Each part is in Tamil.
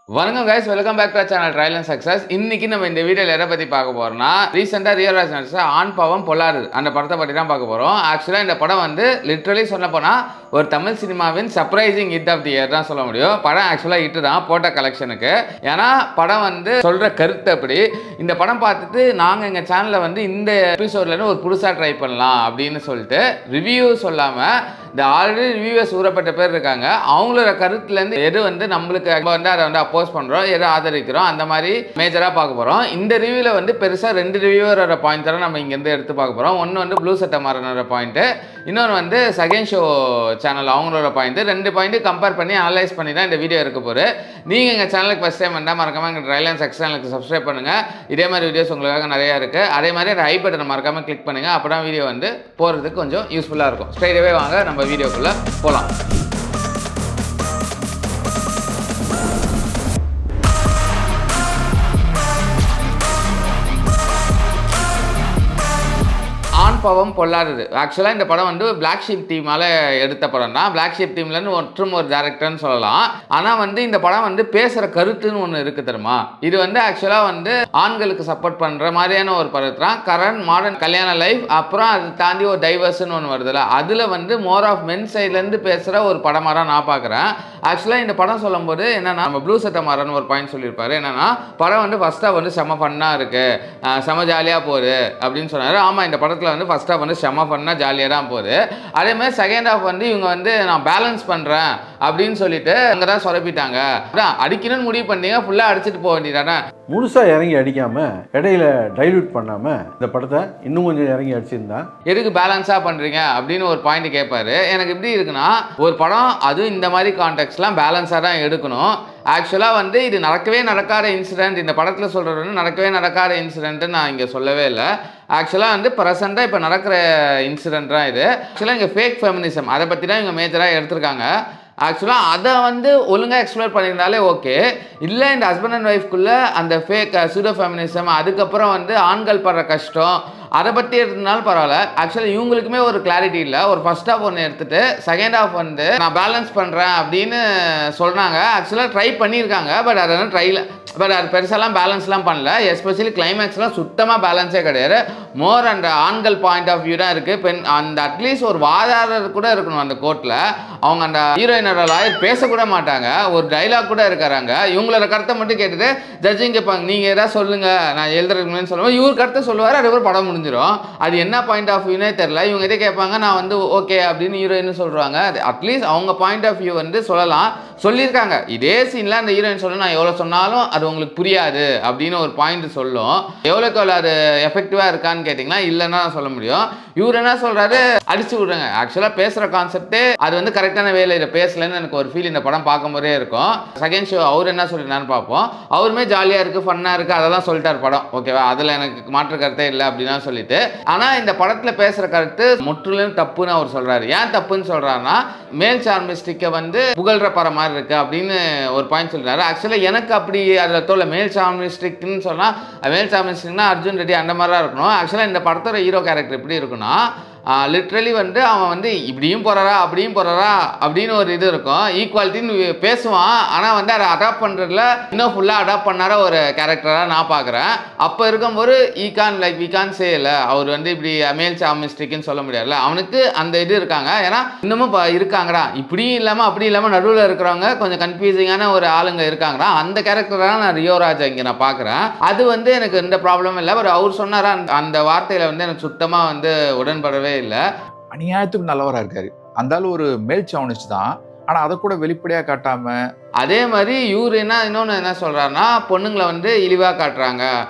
வணக்கம் guys, welcome back to channel trial and success. இன்னைக்கு நம்ம இந்த வீடியோவில் எதை பற்றி பார்க்க போறோம்னா, ரீசெண்டாக ரியராஜ் நடிச்ச ஆண் பாவம் பொல்லாதது அந்த படத்தை பற்றி தான் பார்க்க போகிறோம். ஆக்சுவலாக இந்த படம் வந்து லிட்ரலி சொல்ல போனால் ஒரு தமிழ் சினிமாவின் surprising hit of the year தான் சொல்ல முடியும். படம் ஆக்சுவலாக ஹிட்டு தான் போட்ட கலெக்ஷனுக்கு. ஏன்னா படம் வந்து சொல்கிற கருத்து அப்படி. இந்த படம் பார்த்துட்டு நாங்கள் எங்கள் சேனலில் வந்து இந்த எபிசோட்லேருந்து ஒரு புதுசாக ட்ரை பண்ணலாம் அப்படின்னு சொல்லிட்டு ரிவ்யூ சொல்லாமல் இந்த ஆல்ரெடி ரிவ்யூவர்ஸ் ஊறப்பட்ட பேர் இருக்காங்க, அவங்களோட கருத்துலேருந்து எது வந்து நம்மளுக்கு வந்து அதை வந்து அப்போஸ் பண்ணுறோம், எதை ஆதரிக்கிறோம், அந்த மாதிரி மேஜராக பார்க்க போகிறோம். இந்த ரிவ்யூவில் வந்து பெருசாக 2 ரிவ்யூவரோட பாயிண்ட் தான் நம்ம இங்கேருந்து எடுத்து பார்க்க போகிறோம். ஒன்று வந்து ப்ளூ சட்டை மாறனோட பாயிண்ட்டு, இன்னொன்று வந்து செகண்ட் ஷோ சேனல் அவங்களோட பாயிண்ட்டு. 2 பாயிண்ட்டு கம்பேர் பண்ணி அனலைஸ் பண்ணி தான் இந்த வீடியோ இருக்க போகுது. நீங்கள் எங்கள் சேனலுக்கு ஃபஸ்ட் டைம் வந்தால் மறக்காமல் எங்கள் ட்ரையல் அண்ட் சக்ஸஸ் சேனலுக்கு சப்ஸ்கிரைப் பண்ணுங்கள். இதே மாதிரி வீடியோஸ் உங்களுக்காக நிறையா இருக்குது. அதே மாதிரி அந்த ஐ பட்டனை மறக்காமல் கிளிக் பண்ணுங்கள். அப்போ தான் வீடியோ வந்து போகிறதுக்கு கொஞ்சம் யூஸ்ஃபுல்லாக இருக்கும். ஸ்ட்ரைட்டாகவே வாங்க நம்ம வீடியோக்குள்ள போலாம். ஆண் பாவம் பொல்லாதது. ஆக்சுவலாக இந்த படம் வந்து பிளாக் ஷீப் டீமால் எடுத்த படம் தான். பிளாக் ஷீப் டீம்லேருந்து மற்றும் ஒரு டேரக்டர்னு சொல்லலாம். ஆனால் வந்து இந்த படம் வந்து பேசுகிற கருத்துன்னு ஒன்று இருக்குது தெரியுமா. இது வந்து ஆக்சுவலாக வந்து ஆண்களுக்கு சப்போர்ட் பண்ணுற மாதிரியான ஒரு படத்து தான். கரண்ட் மாடர்ன் கல்யாண லைஃப், அப்புறம் அதை தாண்டி ஒரு டைவர்ஸ்ன்னு ஒன்று வருதுல்ல, அதில் வந்து மோர் ஆஃப் மென் சைட்லேருந்து பேசுகிற ஒரு படமாக தான் நான் பார்க்குறேன். ஆக்சுவலாக இந்த படம் சொல்லும்போது என்னென்னா, நம்ம ப்ளூ சட்டை மாறன்னு ஒரு பாயிண்ட் சொல்லியிருப்பாரு. என்னென்னா, படம் வந்து ஃபஸ்ட்டாக வந்து செம ஃபன்னாக இருக்குது, செம ஜாலியாக போகுது அப்படின்னு சொன்னார். ஆமாம், இந்த படத்தில் வந்து ஃபர்ஸ்ட் ஹாஃப் வந்து செம்ம பண்ணால் ஜாலியாக தான் போகுது. அதே மாதிரி செகண்ட் ஹாஃப் வந்து இவங்க வந்து நான் பேலன்ஸ் பண்ணுறேன் அப்படின்னு சொல்லிட்டு அங்கே தான் சொதப்பிட்டாங்க. அடிக்கணும்னு முடிவு பண்ணீங்க, ஃபுல்லாக அடிச்சுட்டு போக வேண்டியதானே. முழுசாக இறங்கி அடிக்காமல் இடையில டைல்யூட் பண்ணாமல் இந்த படத்தை இன்னும் கொஞ்சம் இறங்கி அடிச்சிருந்தா எதுக்கு பேலன்ஸாக பண்ணுறீங்க அப்படின்னு ஒரு பாயிண்ட் கேட்பாரு. எனக்கு எப்படி இருக்குன்னா, ஒரு படம் அதுவும் இந்த மாதிரி கான்டெக்ட்ஸ்லாம் பேலன்ஸாக தான் எடுக்கணும். ஆக்சுவலாக வந்து இது நடக்கவே நடக்காத இன்சிடென்ட், இந்த படத்தில் சொல்கிறது வந்து நடக்கவே நடக்காத இன்சிடென்ட்டு நான் இங்கே சொல்லவே இல்லை. ஆக்சுவலாக வந்து ப்ரெசெண்டாக இப்போ நடக்கிற இன்சிடென்ட் தான் இது. ஆக்சுவலாக இங்கே ஃபேக் ஃபெமினிசம் அதை பற்றி தான் இவங்க மேஜராக எடுத்திருக்காங்க. ஆக்சுவலாக அதை வந்து ஒழுங்காக எக்ஸ்ப்ளோர் பண்ணியிருந்தாலே ஓகே. இல்லை இந்த ஹஸ்பண்ட் அண்ட் ஒய்ஃப்குள்ளே அந்த ஃபேக் சூடோ ஃபெமினிசம், அதுக்கப்புறம் வந்து ஆண்கள் படுற கஷ்டம், அதை பற்றி எடுத்ததுனாலும் பரவாயில்ல. ஆக்சுவலாக இவங்களுக்குமே ஒரு கிளாரிட்டி இல்லை. ஒரு ஃபர்ஸ்ட் ஹாஃப் ஒன்று எடுத்துகிட்டு செகண்ட் ஹாஃப் வந்து நான் பேலன்ஸ் பண்ணுறேன் அப்படின்னு சொல்கிறாங்க. ஆக்சுவலாக ட்ரை பண்ணியிருக்காங்க, பட் அதை வந்து பட் அது பெருசாலாம் பேலன்ஸ்லாம் பண்ணல. எஸ்பெஷலி கிளைமேக்ஸ்லாம் சுத்தமாக பேலன்ஸே கிடையாது. மோர் அந்த ஆண்கள் பாயிண்ட் ஆஃப் வியூ தான் இருக்குது. பெண் அந்த அட்லீஸ்ட் ஒரு வாதாடர் கூட இருக்கணும் அந்த கோர்ட்டில். அவங்க அந்த ஹீரோயினோட லாயர் பேசக்கூட மாட்டாங்க, ஒரு டைலாக் கூட இருக்காங்க. இவங்களோட கருத்தை மட்டும் கேட்டுட்டு ஜட்ஜிங் கேட்பாங்க, நீங்கள் எதாவது சொல்லுங்கள் நான் எழுதுறதுன்னு சொல்லுவேன். இவர் கருத்தை சொல்லுவார், அதுக்கப்புறம் படம் முடிஞ்சிடும். அது என்ன பாயிண்ட் ஆஃப் வியூனே தெரில. இவங்க எதே கேட்பாங்க, நான் வந்து ஓகே அப்படின்னு ஹீரோயின் சொல்கிறாங்க. அட்லீஸ்ட் அவங்க பாயிண்ட் ஆஃப் வியூ வந்து சொல்லலாம். சொல்லியிருக்காங்க இதே சீனில் அந்த ஹீரோயின் சொல்ல, நான் எவ்வளோ சொன்னாலும் அது உங்களுக்கு புரியாது அப்படின்னு ஒரு பாயிண்ட் சொல்லும். எவ்வளோக்கு எவ்வளோ அது எஃபெக்டிவாக இருக்கான்னு கேட்டிங்கன்னா இல்லைன்னா சொல்ல முடியும். இவர் என்ன சொல்கிறாரு, அடிச்சு விடுங்க. ஆக்சுவலாக பேசுகிற கான்செப்டே அது வந்து கரெக்டான வேலை இதை பேசலன்னு எனக்கு ஒரு ஃபீல் இந்த படம் பார்க்கும்போதே இருக்கும். செகண்ட் ஷோ அவர் என்ன சொல்லியிருந்தான்னு பார்ப்போம். அவருமே ஜாலியாக இருக்குது, ஃபன்னாக இருக்குது, அதெல்லாம் சொல்லிட்டார் படம், ஓகேவா. அதில் எனக்கு மாற்று கருத்தே இல்லை அப்படின்னா சொல்லிட்டு. ஆனால் இந்த படத்தில் பேசுகிற கருத்து முற்றிலும் தப்புன்னு அவர் சொல்கிறாரு. ஏன் தப்புன்னு சொல்கிறாருன்னா, மேல் சார்மிஸ்டிக்கை வந்து புகழ்கிற படம் மாதிரி இருக்குது அப்படின்னு ஒரு பாயிண்ட் சொல்கிறாரு. ஆக்சுவலாக எனக்கு அப்படி அதில் தோல. மேல் சார்மிஸ்டிக்னு சொன்னால், மேல் சார்மிஸ்டிக்னா அர்ஜுன் ரெட்டி அந்த மாதிரி தான் இருக்கணும். ஆக்சுவலாக இந்த படத்தோட ஹீரோ கேரக்டர் எப்படி இருக்குன்னா, லிட்ரலி வந்து அவன் வந்து இப்படியும் போகிறாரா அப்படியும் போகிறாரா அப்படின்னு ஒரு இது இருக்கும். ஈக்குவாலிட்டின்னு பேசுவான், ஆனால் வந்து அதை அடாப்ட் பண்ணுறதுல இன்னும் ஃபுல்லாக அடாப்ட் பண்ணார ஒரு கேரக்டராக நான் பார்க்குறேன். அப்போ இருக்கும்போது வி கான் சே இல்லை, அவர் வந்து இப்படி மேல் சாமிஸ்டிக்னு சொல்ல முடியாதுல்ல. அவனுக்கு அந்த இது இருக்காங்க. ஏன்னா இன்னமும் இருக்காங்கடா, இப்படியும் இல்லாமல் அப்படி இல்லாமல் நடுவில் இருக்கிறவங்க கொஞ்சம் கன்ஃபியூசிங்கான ஒரு ஆளுங்க இருக்காங்கடா. அந்த கேரக்டராக நான் ரியோ ராஜா இங்கே நான் பார்க்குறேன். அது வந்து எனக்கு எந்த ப்ராப்ளமும் இல்லை. பட் அவர் சொன்னாரா அந்த வார்த்தையில் வந்து எனக்கு சுத்தமாக வந்து உடன்படவே இல்லை. அநியாயத்துக்கு நல்லவரா இருக்காரு அந்த ஆளு. ஒரு மேல் சாவனிஸ்ட் தான், ஆனா அதை கூட வெளிப்படையா காட்டாம. அதே மாதிரி இவரு இன்னொன்னு என்ன சொல்றாருன்னா, பொண்ணுங்களை வந்து இழிவா காட்டுறாங்க.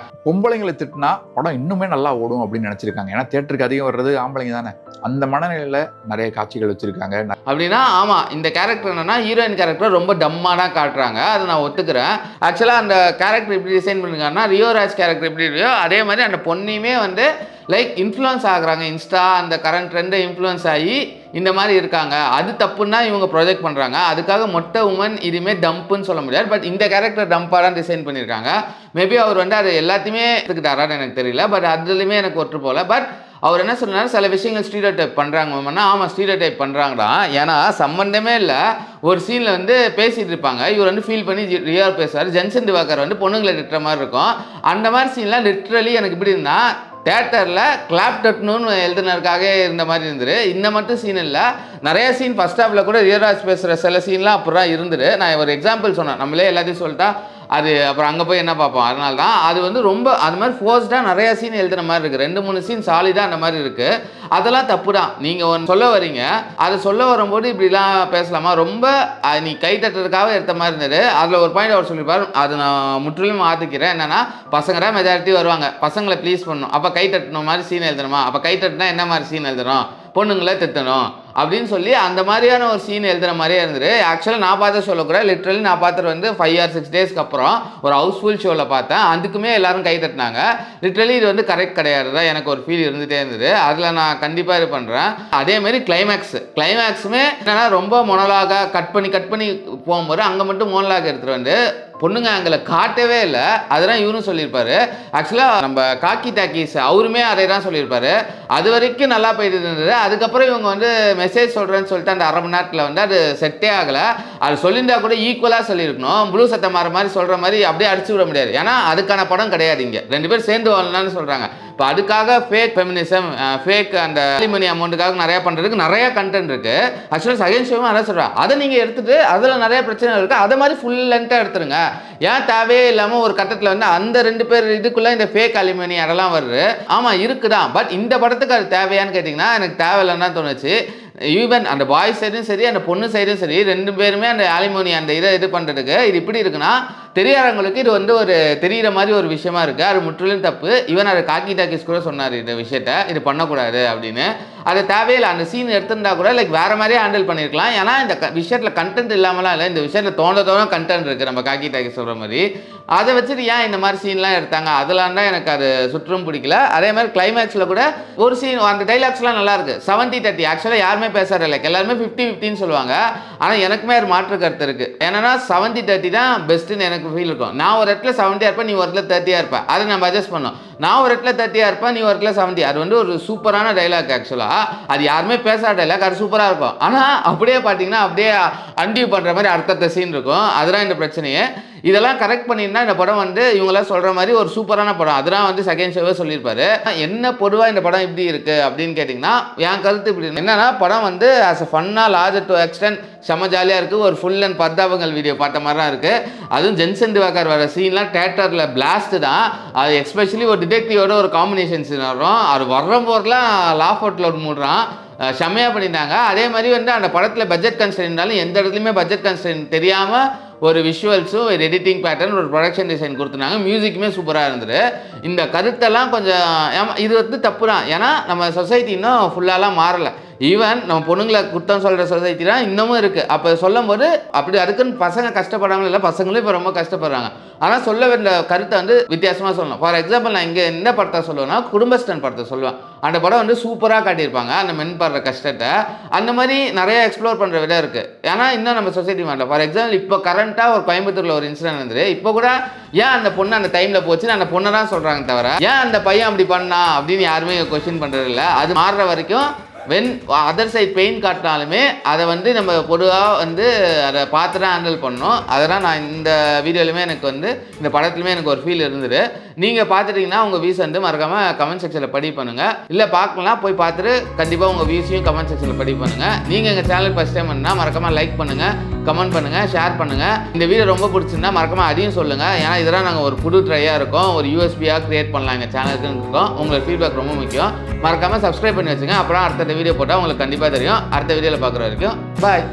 பொம்பளைங்களை திட்டினா படம் இன்னுமே நல்லா ஓடும் அப்படின்னு நினைச்சிருக்காங்க. ஏன்னா தியேட்டருக்கு அதிகம் வர்றது ஆம்பளைங்க தானே. அந்த மனநிலையில நிறைய காட்சிகள் வச்சிருக்காங்க. அப்படின்னா ஆமா, இந்த கேரக்டர் என்னன்னா, ஹீரோயின் கேரக்டர் ரொம்ப டம்மா தான் காட்டுறாங்க, அதை நான் ஒத்துக்கிறேன். ஆக்சுவலா அந்த கேரக்டர் எப்படி டிசைன் பண்ணிருக்காங்கன்னா, ரியோராஜ் கேரக்டர் எப்படி இருக்கோ அதே மாதிரி அந்த பொண்ணையுமே வந்து லைக் இன்ஃப்ளூயன்ஸ் ஆகுறாங்க. இன்ஸ்டா அந்த கரண்ட் ட்ரெண்டை இன்ஃப்ளூயன்ஸ் ஆகி இந்த மாதிரி இருக்காங்க. அது தப்புன்னா இவங்க ப்ரொஜெக்ட் பண்ணுறாங்க. அதுக்காக மொட்டை உமன் இதுவுமே டம்ப்புன்னு சொல்ல முடியாது. பட் இந்த கேரக்டர் டம்பாக தான் டிசைன் பண்ணியிருக்காங்க. மேபி அவர் வந்து அது எல்லாத்தையுமே எடுத்துக்கிட்டாரான்னு எனக்கு தெரியல. பட் அதுலேயுமே எனக்கு ஒற்று போகல. பட் அவர் என்ன சொன்னார், சில விஷயங்கள் ஸ்டீரியோ டைப் பண்ணுறாங்க. ஆமாம் ஸ்டீரியோ டைப் பண்ணுறாங்கடா. ஏன்னா சம்மந்தமே இல்லை, ஒரு சீனில் வந்து பேசிகிட்டு இருப்பாங்க, இவர் வந்து ஃபீல் பண்ணி ரியார் பேசுவார், ஜென்சன் திவாகர் வந்து பொண்ணுங்களை திட்டுற மாதிரி இருக்கும். அந்த மாதிரி சீன்லாம் லிட்ரலி எனக்கு இப்படி இருந்தால் தேட்டரில் கிளாப் தட்டணும்னு எழுதுனருக்காக இருந்த மாதிரி இருந்துரு. இந்த மட்டும் சீன் இல்லை, நிறைய சீன் ஃபர்ஸ்ட் ஹாஃபில் கூட ரியராஜ் பேசுகிற சில சீன்லாம் அப்புறம் இருந்துரு. நான் ஒரு எக்ஸாம்பிள் சொன்னேன், நம்மளே எல்லாத்தையும் சொல்லிட்டா அது அப்புறம் அங்கே போய் என்ன பார்ப்போம். அதனால தான் அது வந்து ரொம்ப அது மாதிரி ஃபோர்ஸ்டாக நிறையா சீன் எழுதுன மாதிரி இருக்குது. 2-3 சீன் சாலிடாக அந்த மாதிரி இருக்குது. அதெல்லாம் தப்பு தான். நீங்கள் ஒன்று சொல்ல வரீங்க, அதை சொல்ல வரும்போது இப்படிலாம் பேசலாமா? ரொம்ப நீ கை தட்டுறதுக்காக எடுத்த மாதிரி இருந்தது. அதில் ஒரு பாயிண்ட் அவர் சொல்லியிருப்பார், அது நான் முற்றிலும் மாற்றிக்கிறேன். என்னென்னா பசங்க தான் மெஜாரிட்டி வருவாங்க, பசங்களை ப்ளீஸ் பண்ணணும், அப்போ கை தட்டணும் மாதிரி சீன் எழுதணுமா? அப்போ கை தட்டுனா என்ன மாதிரி சீன் எழுதணும்? பொண்ணுங்களே திட்டணும் அப்படின்னு சொல்லி அந்த மாதிரியான ஒரு சீன் எழுதுகிற மாதிரியே இருந்துரு. ஆக்சுவலாக நான் பார்த்த சொல்லக்கூட லிட்ரலி நான் பார்த்துட்டு வந்து 5 or 6 டேஸ்க்கு அப்புறம் ஒரு ஹவுஸ்ஃபுல் ஷோவில் பார்த்தேன். அதுக்குமே எல்லாரும் கை தட்டினாங்க. லிட்ரலி இது வந்து கரெக்ட் கிடையாது தான் எனக்கு ஒரு ஃபீல் இருந்துகிட்டே இருந்தது. அதில் நான் கண்டிப்பாக இது பண்ணுறேன். அதேமாரி கிளைமேக்ஸுமே என்னென்னா ரொம்ப மொனலாக கட் பண்ணி போகும்போது அங்கே மட்டும் மோனலாக எடுத்துகிட்டு வந்து பொண்ணுங்க அங்கே காட்டவே இல்லை. அதெல்லாம் இவரும் சொல்லியிருப்பாரு. ஆக்சுவலாக நம்ம காக்கி டாக்கீஸ் அவருமே அதை தான் சொல்லியிருப்பாரு. அது வரைக்கும் நல்லா போயிட்டு இருந்தது. அதுக்கப்புறம் இவங்க வந்து மெசேஜ் சொல்கிறேன்னு சொல்லிட்டு அந்த 1/2 மணி நேரத்தில் வந்து அது செட்டே ஆகலை. அது சொல்லியிருந்தா கூட ஈக்குவலாக சொல்லியிருக்கணும். ப்ளூ சட்டை மாதிரி சொல்கிற மாதிரி அப்படியே அடிச்சு விட முடியாது. ஏன்னா அதுக்கான படம் கிடையாது. இங்கே 2 பேர் சேர்ந்து வாழலான்னு சொல்கிறாங்க. இப்போ அதுக்காக ஃபேக் ஃபெமினிசம், ஃபேக் அந்த அலிமனி அமௌண்ட்டுக்காக நிறையா பண்ணுறதுக்கு நிறையா கண்டென்ட் இருக்குது. ஆக்சுவலாக செகண்ட் ஷோவும் அதான் சொல்கிறாங்க. அதை நீங்கள் எடுத்துகிட்டு அதில் நிறைய பிரச்சனை இருக்குது, அதை மாதிரி ஃபுல் லென்த்தாக எடுத்துருங்க. ஏன் தேவையே இல்லாமல் ஒரு கட்டத்தில் வந்து அந்த 2 பேர் இதுக்குள்ளே இந்த ஃபேக் அலிமனி அதெல்லாம் வருது. ஆமாம் இருக்குதான், பட் இந்த படத்துக்கு அது தேவையான்னு கேட்டிங்கன்னா எனக்கு தேவையில்லைன்னு தான் தோணுச்சு. ஈவன் அந்த பாய் சைடும் சரி அந்த பொண்ணு சைடும் சரி 2 பேருமே அந்த அலிமோனி அந்த இதை இது பண்ணுறதுக்கு இது இப்படி இருக்குன்னா தெரியாதவங்களுக்கு இது வந்து ஒரு தெரிகிற மாதிரி ஒரு விஷயமா இருக்குது. அது முற்றிலும் தப்பு. ஈவன் அதை காக்கி டாக்கிஸ் கூட சொன்னார் இந்த விஷயத்த, இது பண்ணக்கூடாது அப்படின்னு. அது தேவையில்லை. அந்த சீன் எடுத்திருந்தா கூட லைக் வேறு மாதிரியே ஹேண்டில் பண்ணியிருக்கலாம். ஏன்னா இந்த விஷயத்தில் கண்டென்ட் இல்லாமலாம் இல்லை, இந்த விஷயத்தில் தோண கண்டென்ட் இருக்குது நம்ம காக்கி டாக்கிஸ் சொல்கிற மாதிரி. அதை வச்சுட்டு ஏன் இந்த மாதிரி சீன்லாம் எடுத்தாங்க, அதெல்லாம் தான் எனக்கு அது சுற்றும் பிடிக்கல. அதே மாதிரி கிளைமேக்ஸில் கூட ஒரு சீன் அந்த டைலாக்ஸ்லாம் நல்லாயிருக்கு. 70-30 ஆக்சுவலாக யாருமே பேசுகிற இல்லை, எல்லாருமே 50-50 சொல்லுவாங்க. ஆனால் எனக்குமே ஒரு மாற்று கருத்து இருக்குது. ஏன்னா 70-30 தான் பெஸ்ட்டுன்னு எனக்கு ஃபீல் இருக்கும். நான் ஒரு இடத்துல 70 இருப்பேன், நீ ஒரு இடத்துல 30 இருப்பேன். அதை நம்ம அட்ஜஸ்ட் பண்ணோம். நான் ஒரு இடத்துல 30 இருப்பேன், நீ ஒரு இடத்துல 70. அது வந்து ஒரு சூப்பரான டைலாக். ஆக்சுவலாக அது யாருமே பேசாத டைலாக், அது சூப்பராக இருக்கும். ஆனால் அப்படியே பார்த்தீங்கன்னா அப்படியே அன்டியூ பண்ணுற மாதிரி அடுத்தடுத்த சீன் இருக்கும். அதுதான் இந்த பிரச்சனையே. இதெல்லாம் கரெக்ட் பண்ணியிருந்தா இந்த படம் வந்து இவங்களாம் சொல்கிற மாதிரி ஒரு சூப்பரான படம். அதெல்லாம் வந்து செகண்ட் ஷோவே சொல்லியிருப்பாரு. என்ன பொதுவாக இந்த படம் இப்படி இருக்குது அப்படின்னு கேட்டிங்கன்னா என் கருத்து இப்படி என்னன்னா, படம் வந்து ஆஸ் அ ஃபன்னாக லார்ஜர் டு எக்ஸ்டென்ட் செம்ம ஜாலியாக இருக்குது. ஒரு ஃபுல் அண்ட் பர்தாபங்கள் வீடியோ பார்த்த மாதிரி தான் இருக்குது. அதுவும் ஜென்சன் திவாகர் வர சீன்லாம் தேட்டரில் பிளாஸ்ட் தான். அது எஸ்பெஷலி ஒரு டிடெக்டிவோட ஒரு காம்பினேஷன் சீன் வரும். அது வர்ற போர்லாம் லாஃப் அவுட்டில் ஒரு மூடுறான், செம்மையாக பண்ணியிருந்தாங்க. அதே மாதிரி வந்து அந்த படத்தில் பட்ஜெட் கன்ஸ்ட்ரெயின் இருந்தாலும் எந்த இடத்துலையுமே பட்ஜெட் கன்ஸ்ட்ரெயின் தெரியாமல் ஒரு விஷுவல்ஸும் ஒரு எடிட்டிங் பேட்டர்ன் ஒரு ப்ரொடக்ஷன் டிசைன் கொடுத்துனாங்க. மியூசிக்குமே சூப்பராக இருந்தது. இந்த கருத்தெல்லாம் கொஞ்சம் இது வந்து தப்பு தான். ஏன்னா நம்ம சொசைட்டி இன்னும் ஃபுல்லாலாம் மாறலை. ஈவன் நம்ம பொண்ணுங்களை குத்தம் சொல்கிற சொசைட்டி தான் இன்னமும் இருக்குது. அப்போ சொல்லும் போது அப்படி அதுக்குன்னு பசங்க கஷ்டப்படாமல் இல்லை, பசங்களும் இப்போ ரொம்ப கஷ்டப்படுறாங்க. ஆனால் சொல்ல வேண்டிய கருத்தை வந்து வித்தியாசமாக சொல்லணும். ஃபார் எக்ஸாம்பிள் நான் இங்கே என்ன படத்தை சொல்லுவேன்னா குடும்பஸ்டன் படத்தை சொல்லுவேன். அந்த படம் வந்து சூப்பராக காட்டியிருப்பாங்க அந்த மென் படுற கஷ்டத்தை. அந்த மாதிரி நிறைய எக்ஸ்ப்ளோர் பண்ணுற விட இருக்குது. ஏன்னா இன்னும் நம்ம சொசைட்டி மாறல. ஃபார் எக்ஸாம்பிள் இப்போ கரண்ட்டாக ஒரு கோயம்புத்தூரில் ஒரு இன்சிடென்ட் இருந்தது. இப்போ கூட ஏன் அந்த பொண்ணு அந்த டைமில் போச்சுன்னு அந்த பொண்ணை தான் சொல்கிறாங்க தவிர ஏன் அந்த பையன் அப்படி பண்ணா அப்படின்னு யாருமே கொஸ்டின் பண்ணுறது இல்லை. அது மாறுற வரைக்கும் வென் அதர் சைட் பெயின் காட்டினாலுமே அதை வந்து நம்ம பொதுவாக வந்து அதை பார்த்து தான் ஹேண்டில் பண்ணணும். அதெல்லாம் நான் இந்த வீடியோலையுமே எனக்கு வந்து இந்த படத்துலையுமே எனக்கு ஒரு ஃபீல் இருந்தது. நீங்கள் பார்த்துட்டிங்கன்னா உங்கள் வியூஸ் வந்து மறக்காமல் கமெண்ட் செக்ஷனில் பதிவு பண்ணுங்கள். இல்லை பார்க்கலாம் போய் பார்த்துட்டு கண்டிப்பாக உங்கள் வியூஸையும் கமெண்ட் செக்ஷனில் பதிவு பண்ணுங்கள். நீங்கள் எங்கள் சேனல் ஃபஸ்ட் டைம் பண்ணால் மறக்காமல் லைக் பண்ணுங்கள், கமெண்ட் பண்ணுங்கள், ஷேர் பண்ணுங்கள். இந்த வீடியோ ரொம்ப பிடிச்சிருந்தா மறக்காமல் அதையும் சொல்லுங்கள். ஏன்னா இதெல்லாம் நாங்கள் ஒரு புது ட்ரையாக இருக்கோம், ஒரு யூஎஸ்பியாக க்ரியேட் பண்ணலாம் எங்கள் சேனலுக்குன்னு இருக்கோம். உங்களோட ஃபீட்பேக் ரொம்ப முக்கியம். மறக்காமல் சப்ஸ்கிரைப் பண்ணி வச்சுங்க. அப்புறம் அடுத்த வீடியோ போட்டால் உங்களுக்கு கண்டிப்பாக தெரியும். அடுத்த வீடியோவில் பார்க்குற வரைக்கும் பாய்.